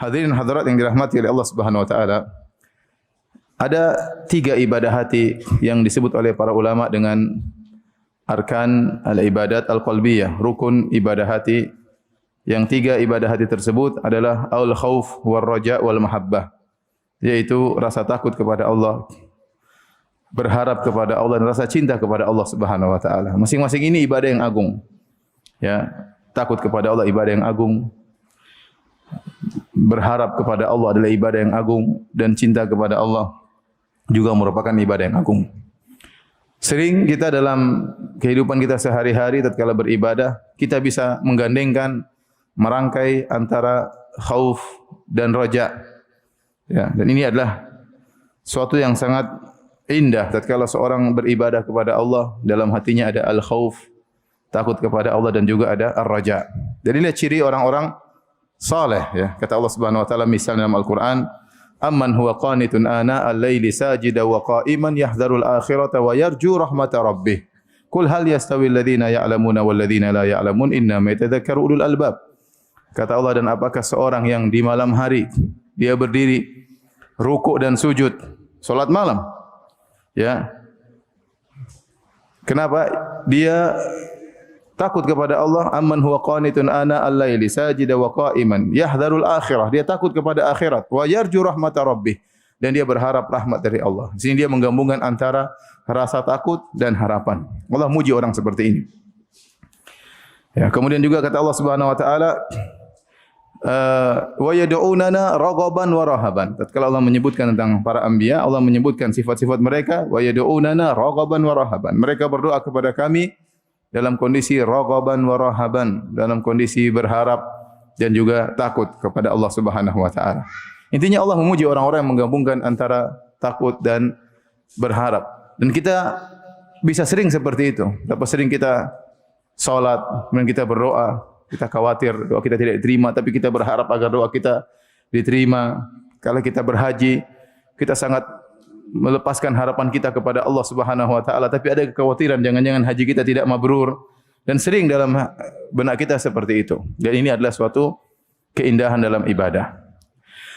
Hadirin hadirat yang dirahmati oleh Allah Subhanahu wa taala. Ada 3 ibadah hati yang disebut oleh para ulama dengan arkan al-ibadat al-qalbiyah, rukun ibadah hati. Yang 3 ibadah hati tersebut adalah al-khauf war raja wal mahabbah, yaitu rasa takut kepada Allah, berharap kepada Allah dan rasa cinta kepada Allah Subhanahu wa taala. Masing-masing ini ibadah yang agung. Ya, takut kepada Allah ibadah yang agung. Berharap kepada Allah adalah ibadah yang agung dan cinta kepada Allah juga merupakan ibadah yang agung. Sering kita dalam kehidupan kita sehari-hari tatkala beribadah, kita bisa menggandengkan, merangkai antara khauf dan raja. Ya, dan ini adalah suatu yang sangat indah tatkala seorang beribadah kepada Allah, dalam hatinya ada al-khauf, takut kepada Allah, dan juga ada ar-raja. Jadi ini ciri orang-orang saleh, ya. Kata Allah Subhanahu wa taala misalnya dalam Al-Qur'an, amman huwa qanitun ana al-laili sajida wa qa'iman yahdharul akhirata wa yarju rahmata rabbih. Qul hal yastawi alladhina ya'lamuna wal ladzina la ya'lamun innama yatadhakkaru ulul albab. Kata Allah, dan apakah seorang yang di malam hari dia berdiri rukuk dan sujud, salat malam, ya. Kenapa? Dia takut kepada Allah. Amman huwa qanitun ana al-laili sajida wa qa'iman yahdharul akhirah. Dia takut kepada akhirat. Wa yarju rahmata rabbih. Dan dia berharap rahmat dari Allah. Di sini dia menggabungkan antara rasa takut dan harapan. Allah muji orang seperti ini. Ya, kemudian juga kata Allah Subhanahu wa taala, wa yad'unana raghaban wa rahaban. Tatkala Allah menyebutkan tentang para anbiya, Allah menyebutkan sifat-sifat mereka, wa yad'unana raghaban wa rahaban. Mereka berdoa kepada kami dalam kondisi raghaban wa rahaban, dalam kondisi berharap dan juga takut kepada Allah Subhanahu wa taala. Intinya Allah memuji orang-orang yang menggabungkan antara takut dan berharap. Dan kita bisa sering seperti itu. Berapa sering kita salat, kemudian kita berdoa, kita khawatir doa kita tidak diterima, tapi kita berharap agar doa kita diterima. Kalau kita berhaji, kita sangat melepaskan harapan kita kepada Allah Subhanahu wa taala, tapi ada kekhawatiran jangan-jangan haji kita tidak mabrur, dan sering dalam benak kita seperti itu. Dan ini adalah suatu keindahan dalam ibadah.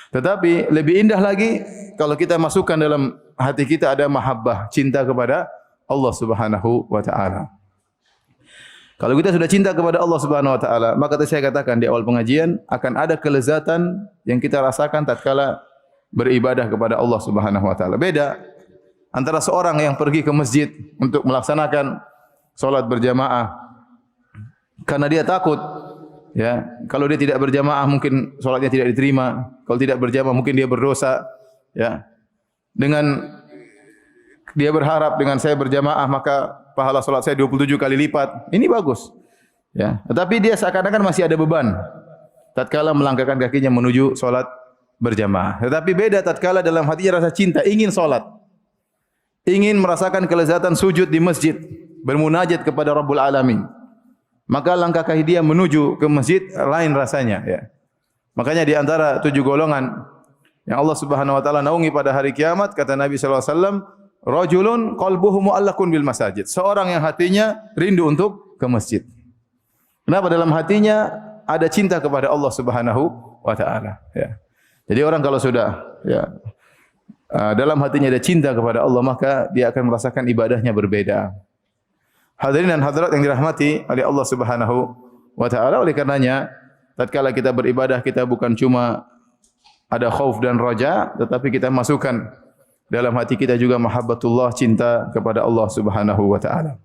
Tetapi lebih indah lagi kalau kita masukkan dalam hati kita ada mahabbah, cinta kepada Allah Subhanahu wa taala. Kalau kita sudah cinta kepada Allah Subhanahu wa taala, maka tadi saya katakan di awal pengajian akan ada kelezatan yang kita rasakan tatkala beribadah kepada Allah Subhanahu wa taala. Beda antara seorang yang pergi ke masjid untuk melaksanakan salat berjamaah karena dia takut, ya. Kalau dia tidak berjamaah mungkin salatnya tidak diterima. Kalau tidak berjamaah mungkin dia berdosa, ya. Dengan dia berharap dengan saya berjamaah maka pahala salat saya 27 kali lipat. Ini bagus. Ya, tetapi dia seakan-akan masih ada beban tatkala melangkahkan kakinya menuju salat berjamaah. Tetapi beda tatkala dalam hatinya rasa cinta, ingin salat, ingin merasakan kelezatan sujud di masjid, bermunajat kepada Rabbul Alamin. Maka langkah kaki dia menuju ke masjid lain rasanya, ya. Makanya di antara 7 golongan yang Allah Subhanahu wa taala naungi pada hari kiamat, kata Nabi sallallahu alaihi wasallam, rajulun qalbuhu mu'allaqun bil masajid. Seorang yang hatinya rindu untuk ke masjid. Kenapa? Dalam hatinya ada cinta kepada Allah Subhanahu wa taala, ya. Jadi orang kalau sudah, ya, dalam hatinya ada cinta kepada Allah, maka dia akan merasakan ibadahnya berbeda. Hadirin dan hadirat yang dirahmati oleh Allah Subhanahu wa taala, oleh karenanya tatkala kita beribadah kita bukan cuma ada khauf dan raja, tetapi kita masukkan dalam hati kita juga mahabbatullah, cinta kepada Allah Subhanahu wa taala.